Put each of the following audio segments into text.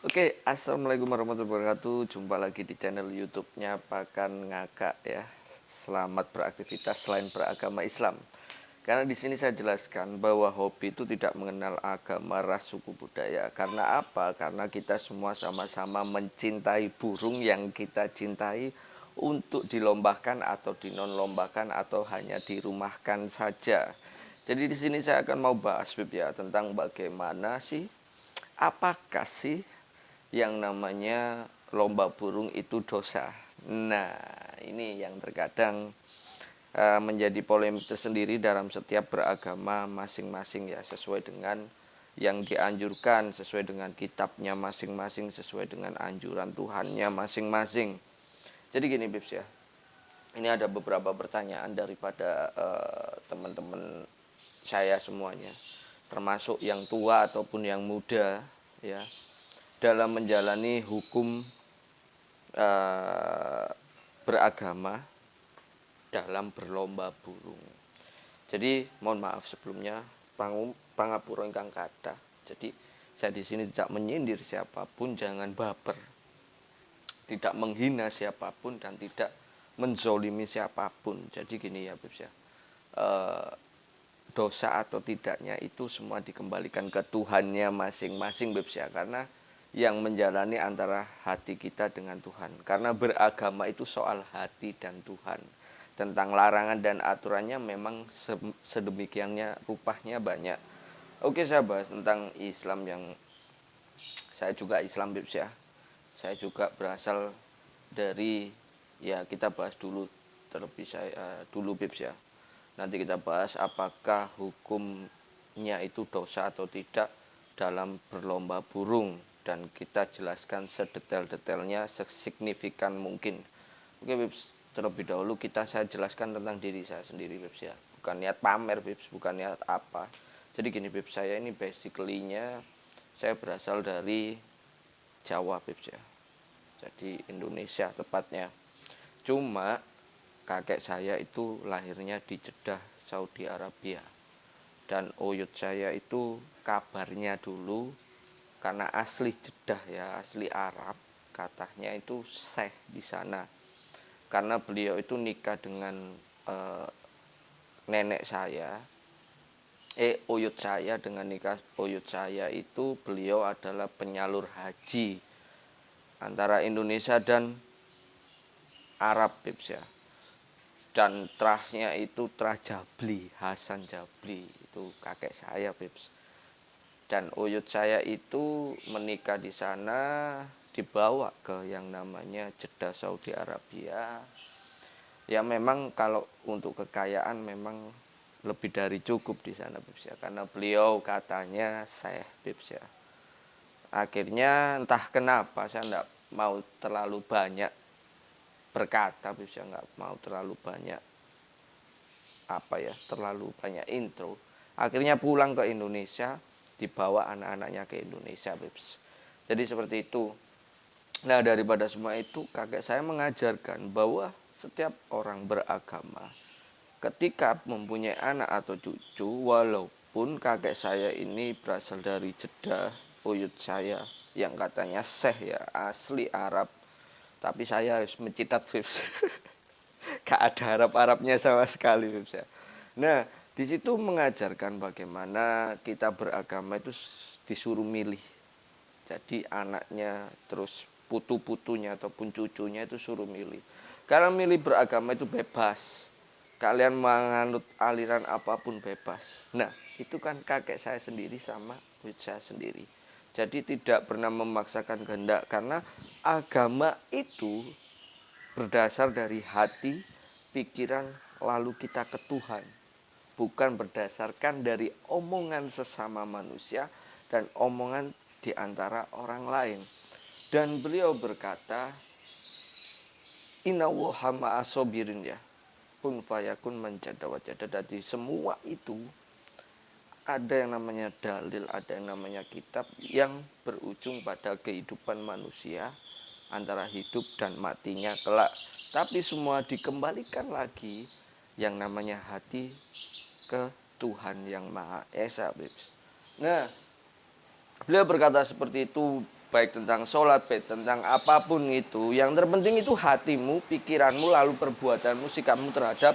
Oke, assalamualaikum warahmatullahi wabarakatuh. Jumpa lagi di channel YouTube-nya Pakan Ngakak ya. Selamat beraktivitas selain beragama Islam. Karena di sini saya jelaskan bahwa hobi itu tidak mengenal agama, ras, suku, budaya. Karena apa? Karena kita semua sama-sama mencintai burung yang kita cintai untuk dilombakan atau dinon-lombakan atau hanya dirumahkan saja. Jadi di sini saya akan mau bahas Bib ya tentang bagaimana sih, apakah sih yang namanya lomba burung itu dosa. Nah, ini yang terkadang menjadi polemik tersendiri dalam setiap beragama masing-masing ya, sesuai dengan yang dianjurkan, sesuai dengan kitabnya masing-masing, sesuai dengan anjuran Tuhannya masing-masing. Jadi gini Bips ya, ini ada beberapa pertanyaan daripada teman-teman saya semuanya, termasuk yang tua ataupun yang muda ya, dalam menjalani hukum eh, beragama dalam berlomba burung. Jadi mohon maaf sebelumnya, pangapura ingkang kathah. Jadi saya di sini tidak menyindir siapapun, jangan baper, tidak menghina siapapun dan tidak menzolimi siapapun. Jadi gini ya Bibs ya, eh, dosa atau tidaknya itu semua dikembalikan ke Tuhannya masing-masing Bibs ya, karena yang menjalani antara hati kita dengan Tuhan. Karena beragama itu soal hati dan Tuhan. Tentang larangan dan aturannya memang sedemikiannya rupanya banyak. Oke, saya bahas tentang Islam yang saya juga Islam Bibs ya. Saya juga berasal dari, ya kita bahas dulu terlebih saya dulu Bibs ya. Nanti kita bahas apakah hukumnya itu dosa atau tidak dalam berlomba burung, dan kita jelaskan sedetail-detailnya, sesignifikan mungkin. Oke Bips, terlebih dahulu saya jelaskan tentang diri saya sendiri Bips ya. Bukan niat pamer Bips, bukan niat apa. Jadi gini Bips, saya ini basically-nya saya berasal dari Jawa Bips ya. Jadi Indonesia tepatnya. Cuma kakek saya itu lahirnya di Jeddah, Saudi Arabia. Dan oyut saya itu kabarnya dulu, karena asli Jeddah ya, asli Arab, katanya itu syekh di sana. Karena beliau itu nikah dengan eh, nenek saya, oyut saya, dengan nikah oyut saya itu beliau adalah penyalur haji antara Indonesia dan Arab Bips ya. Dan terahnya itu terah Jabli, Hasan Jabli, itu kakek saya Bips. Dan uyut saya itu menikah di sana, dibawa ke yang namanya Jeddah Saudi Arabia. Ya memang kalau untuk kekayaan memang lebih dari cukup di sana Bips ya, karena beliau katanya Syekh Bips ya. Akhirnya entah kenapa saya enggak mau terlalu banyak berkata Bips ya, enggak mau terlalu banyak terlalu banyak intro. Akhirnya pulang ke Indonesia, dibawa anak-anaknya ke Indonesia Bips. Jadi seperti itu. Nah, daripada semua itu, kakek saya mengajarkan bahwa setiap orang beragama ketika mempunyai anak atau cucu, walaupun kakek saya ini berasal dari Jeddah, buyut saya yang katanya Syekh ya, asli Arab, tapi saya harus mencitat Vips. Gak ada Arab-Arabnya sama sekali Vips ya. Nah, di situ mengajarkan bagaimana kita beragama itu disuruh milih. Jadi anaknya, terus putu-putunya ataupun cucunya itu suruh milih. Karena milih beragama itu bebas. Kalian menganut aliran apapun bebas. Nah, itu kan kakek saya sendiri sama saya sendiri. Jadi tidak pernah memaksakan kehendak, karena agama itu berdasar dari hati, pikiran, lalu kita ke Tuhan. Bukan berdasarkan dari omongan sesama manusia dan omongan di antara orang lain. Dan beliau berkata, Inna woha ma'asobirin ya. Kun fayakun menjada wajada. Jadi semua itu ada yang namanya dalil, ada yang namanya kitab yang berujung pada kehidupan manusia antara hidup dan matinya kelak. Tapi semua dikembalikan lagi yang namanya hati ke Tuhan yang Maha Esa. Nah, beliau berkata seperti itu baik tentang sholat, baik tentang apapun itu, yang terpenting itu hatimu, pikiranmu, lalu perbuatanmu, sikapmu terhadap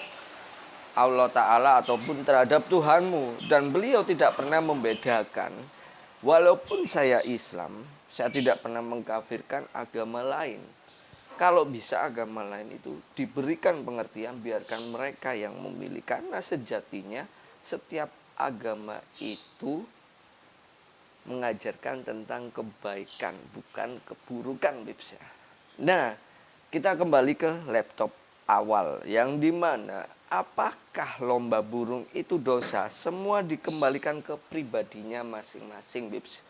Allah Ta'ala ataupun terhadap Tuhanmu. Dan beliau tidak pernah membedakan, walaupun saya Islam, saya tidak pernah mengkafirkan agama lain. Kalau bisa agama lain itu diberikan pengertian, biarkan mereka yang memilih. Karena sejatinya setiap agama itu mengajarkan tentang kebaikan, bukan keburukan, Bips ya. Nah, kita kembali ke laptop awal, yang dimana apakah lomba burung itu dosa? Semua dikembalikan ke pribadinya masing-masing, Bips.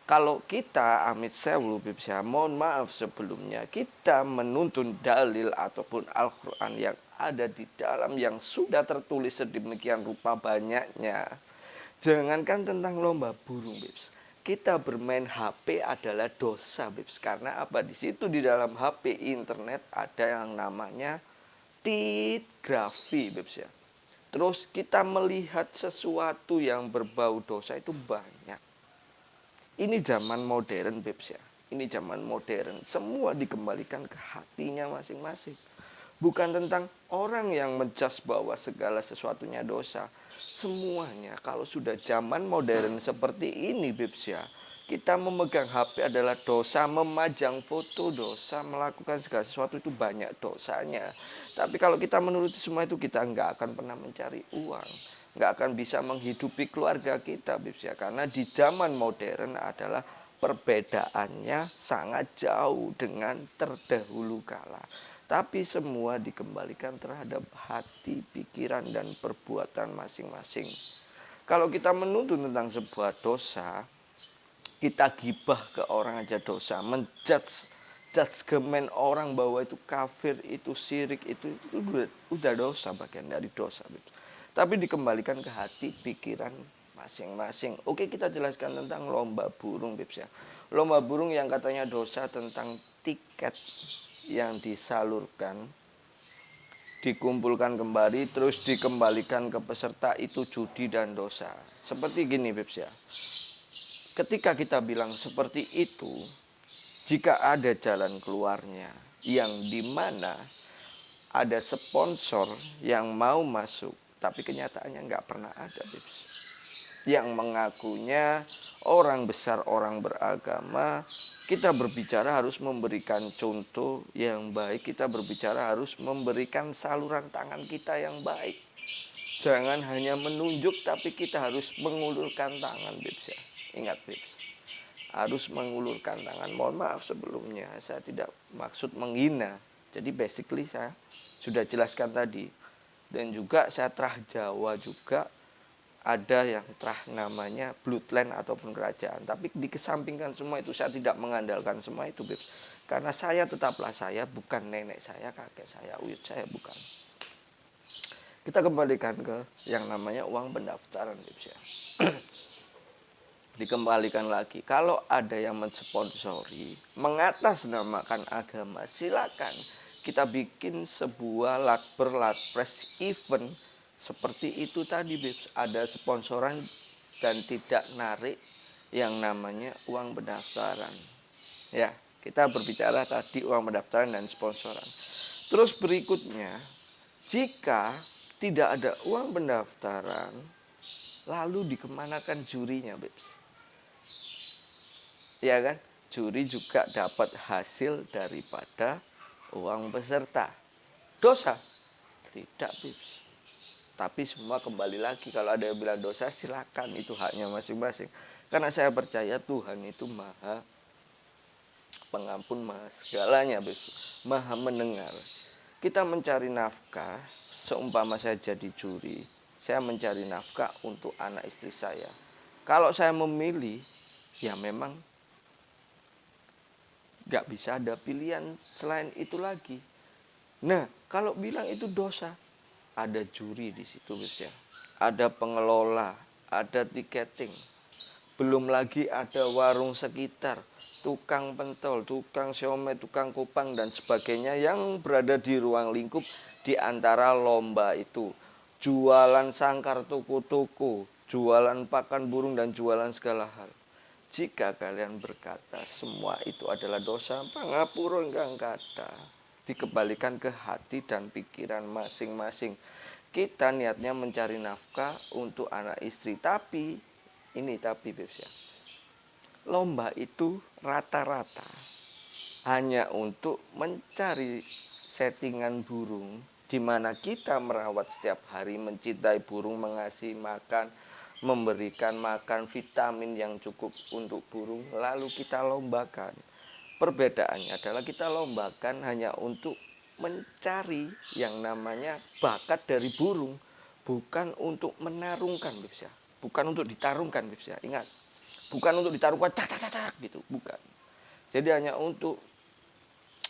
Kalau kita amit sewu, Bips ya, mohon maaf sebelumnya, kita menuntun dalil ataupun Al-Quran yang ada di dalam, yang sudah tertulis sedemikian rupa banyaknya. Jangankan tentang lomba burung, Bips. Kita bermain HP adalah dosa, Bips. Karena apa? Di situ di dalam HP internet ada yang namanya tigrafi, Bips ya. Terus kita melihat sesuatu yang berbau dosa itu banyak. Ini zaman modern, Bips ya. Ini zaman modern. Semua dikembalikan ke hatinya masing-masing. Bukan tentang orang yang menjudge bahwa segala sesuatunya dosa. Semuanya kalau sudah zaman modern seperti ini, Bips ya, kita memegang HP adalah dosa, memajang foto dosa, melakukan segala sesuatu itu banyak dosanya. Tapi kalau kita menuruti semua itu, kita nggak akan pernah mencari uang, nggak akan bisa menghidupi keluarga kita, Bips ya. Karena di zaman modern adalah perbedaannya sangat jauh dengan terdahulu kala. Tapi semua dikembalikan terhadap hati, pikiran, dan perbuatan masing-masing. Kalau kita menuntut tentang sebuah dosa, kita gibah ke orang aja dosa, menjudge judgement orang bahwa itu kafir, itu syirik, itu udah dosa, bagian dari dosa. Tapi dikembalikan ke hati, pikiran masing-masing. Oke, kita jelaskan tentang lomba burung, Bips ya. Lomba burung yang katanya dosa tentang tiket yang disalurkan, dikumpulkan kembali, terus dikembalikan ke peserta, itu judi dan dosa. Seperti gini, Bips ya. Ketika kita bilang seperti itu, jika ada jalan keluarnya, yang dimana ada sponsor yang mau masuk, tapi kenyataannya nggak pernah ada, Bips. Yang mengakunya orang besar, orang beragama, kita berbicara harus memberikan contoh yang baik, kita berbicara harus memberikan saluran tangan kita yang baik. Jangan hanya menunjuk, tapi kita harus mengulurkan tangan, Bips ya. Ingat, Bips, harus mengulurkan tangan. Mohon maaf sebelumnya, saya tidak maksud menghina. Jadi basically saya sudah jelaskan tadi. Dan juga saya terah Jawa juga, ada yang terah namanya bloodline ataupun kerajaan. Tapi dikesampingkan semua itu, saya tidak mengandalkan semua itu, Bips. Karena saya tetaplah saya, bukan nenek saya, kakek saya, uyut saya, bukan. Kita kembalikan ke yang namanya uang pendaftaran, Bips ya. Dikembalikan lagi, kalau ada yang mensponsori, mengatasnamakan agama, silakan kita bikin sebuah lakber, lakpres event seperti itu tadi, Bips. Ada sponsoran dan tidak narik yang namanya uang pendaftaran. Ya, kita berbicara tadi uang pendaftaran dan sponsoran. Terus berikutnya, jika tidak ada uang pendaftaran, lalu dikemanakan jurinya, Bips? Ya kan? Juri juga dapat hasil daripada uang peserta. Dosa? Tidak, Bips. Tapi semua kembali lagi, kalau ada yang bilang dosa, silakan, itu haknya masing-masing. Karena saya percaya Tuhan itu maha pengampun, maha segalanya, Bips. Maha mendengar. Kita mencari nafkah, seumpama saya jadi juri, saya mencari nafkah untuk anak istri saya. Kalau saya memilih, ya memang gak bisa ada pilihan selain itu lagi. Nah, kalau bilang itu dosa, ada juri di situ, Bips ya. Ada pengelola, ada tiketing. Belum lagi ada warung sekitar, tukang pentol, tukang siomay, tukang kupang, dan sebagainya yang berada di ruang lingkup di antara lomba itu. Jualan sangkar toko-toko, jualan pakan burung, dan jualan segala hal. Jika kalian berkata semua itu adalah dosa, pangapura ingkang kathah, dikembalikan ke hati dan pikiran masing-masing. Kita niatnya mencari nafkah untuk anak istri, tapi Bebs ya, lomba itu rata-rata hanya untuk mencari settingan burung, di mana kita merawat setiap hari, mencintai burung, mengasihi makan, memberikan makan vitamin yang cukup untuk burung, lalu kita lombakan. Perbedaannya adalah kita lombakan hanya untuk mencari yang namanya bakat dari burung, bukan untuk menarungkan, Bebs ya. Bukan untuk ditarungkan, Bebs ya. Ingat, bukan untuk ditaruhkan cak cak cak gitu, bukan. Jadi hanya untuk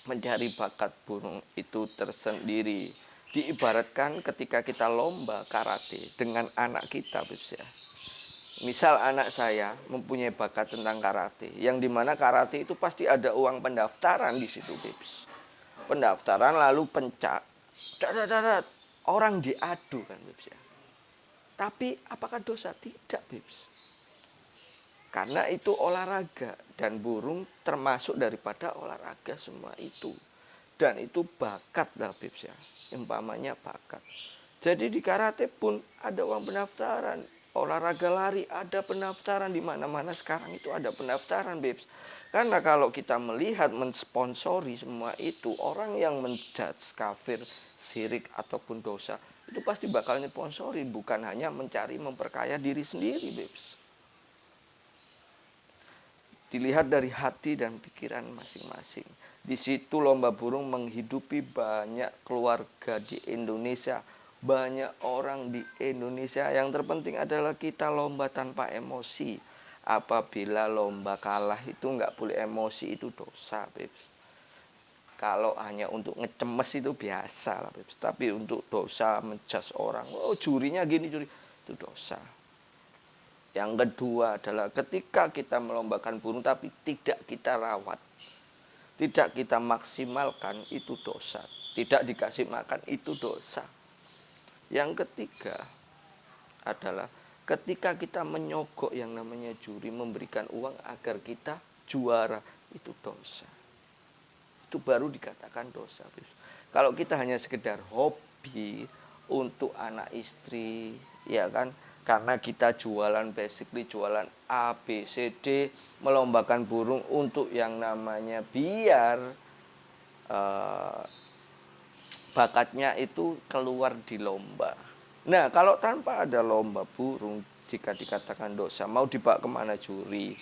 mencari bakat burung itu tersendiri. Diibaratkan ketika kita lomba karate dengan anak kita, Bebs ya. Misal anak saya mempunyai bakat tentang karate, yang dimana karate itu pasti ada uang pendaftaran di situ, Bebs. Pendaftaran lalu pencak, orang diadu kan, Bebs ya. Tapi apakah dosa? Tidak, Bebs. Karena itu olahraga dan burung termasuk daripada olahraga semua itu. Dan itu bakat lah, Bebs ya. Umpamanya bakat. Jadi di karate pun ada uang pendaftaran. Olahraga lari ada pendaftaran, di mana-mana sekarang itu ada pendaftaran, Bebs. Karena kalau kita melihat mensponsori semua itu, orang yang menjudge kafir, syirik ataupun dosa, itu pasti bakal nyponsori, bukan hanya mencari memperkaya diri sendiri, Bebs. Dilihat dari hati dan pikiran masing-masing. Di situ lomba burung menghidupi banyak keluarga di Indonesia, banyak orang di Indonesia. Yang terpenting adalah kita lomba tanpa emosi. Apabila lomba kalah itu nggak boleh emosi, itu dosa, Bebs. Kalau hanya untuk ngecemes itu biasa lah, Bebs. Tapi untuk dosa menjudge orang, oh jurinya gini, juri, itu dosa. Yang kedua adalah ketika kita melombakan burung tapi tidak kita rawat, tidak kita maksimalkan, itu dosa. Tidak dikasih makan, itu dosa. Yang ketiga adalah ketika kita menyogok yang namanya juri, memberikan uang agar kita juara, itu dosa. Itu baru dikatakan dosa. Kalau kita hanya sekedar hobi untuk anak istri, ya kan, karena kita jualan, basically jualan A, B, C, D, melombakan burung untuk yang namanya biar bakatnya itu keluar di lomba. Nah, kalau tanpa ada lomba burung, jika dikatakan dosa, mau dibawa kemana juri?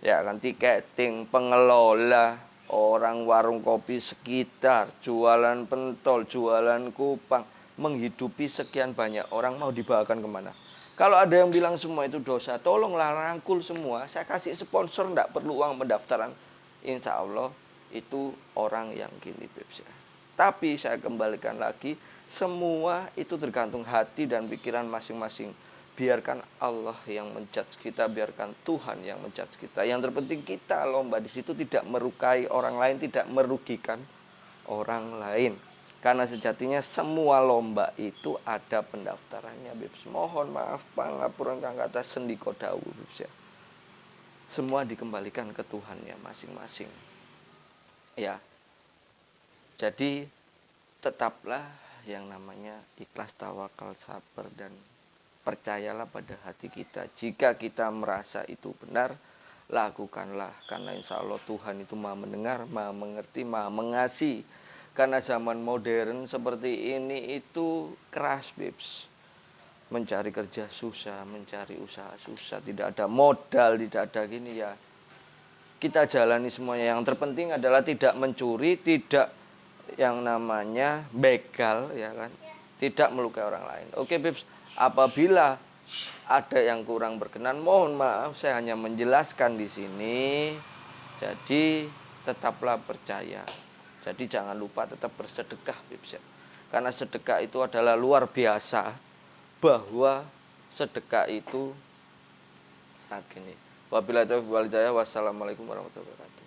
Ya kan, tiketing, pengelola, orang warung kopi sekitar, jualan pentol, jualan kupang, menghidupi sekian banyak orang, mau dibawakan kemana? Kalau ada yang bilang semua itu dosa, tolonglah rangkul semua, saya kasih sponsor, tidak perlu uang pendaftaran. Insya Allah itu orang yang gini, Bebs ya. Tapi saya kembalikan lagi, semua itu tergantung hati dan pikiran masing-masing. Biarkan Allah yang menjudge kita, biarkan Tuhan yang menjudge kita. Yang terpenting kita lomba di situ tidak merukai orang lain, tidak merugikan orang lain. Karena sejatinya semua lomba itu ada pendaftarannya, Bebs. Mohon maaf, pangapuran kang kata sendiko dawu, Bebs ya. Semua dikembalikan ke Tuhan ya masing-masing. Ya. Jadi tetaplah yang namanya ikhlas, tawakal, sabar, dan percayalah pada hati kita. Jika kita merasa itu benar, lakukanlah. Karena insya Allah Tuhan itu maha mendengar, maha mengerti, maha mengasihi. Karena zaman modern seperti ini itu keras, Bebs. Mencari kerja susah, mencari usaha susah, tidak ada modal, tidak ada gini ya. Kita jalani semuanya. Yang terpenting adalah tidak mencuri, tidak yang namanya begal, ya kan, tidak melukai orang lain. Oke, Bebs, apabila ada yang kurang berkenan, mohon maaf, saya hanya menjelaskan di sini. Jadi tetaplah percaya. Jadi jangan lupa tetap bersedekah, Bebs. Karena sedekah itu adalah luar biasa, bahwa sedekah itu gini. Wabillahi taufiq wal hidayah. Wassalamualaikum warahmatullahi wabarakatuh.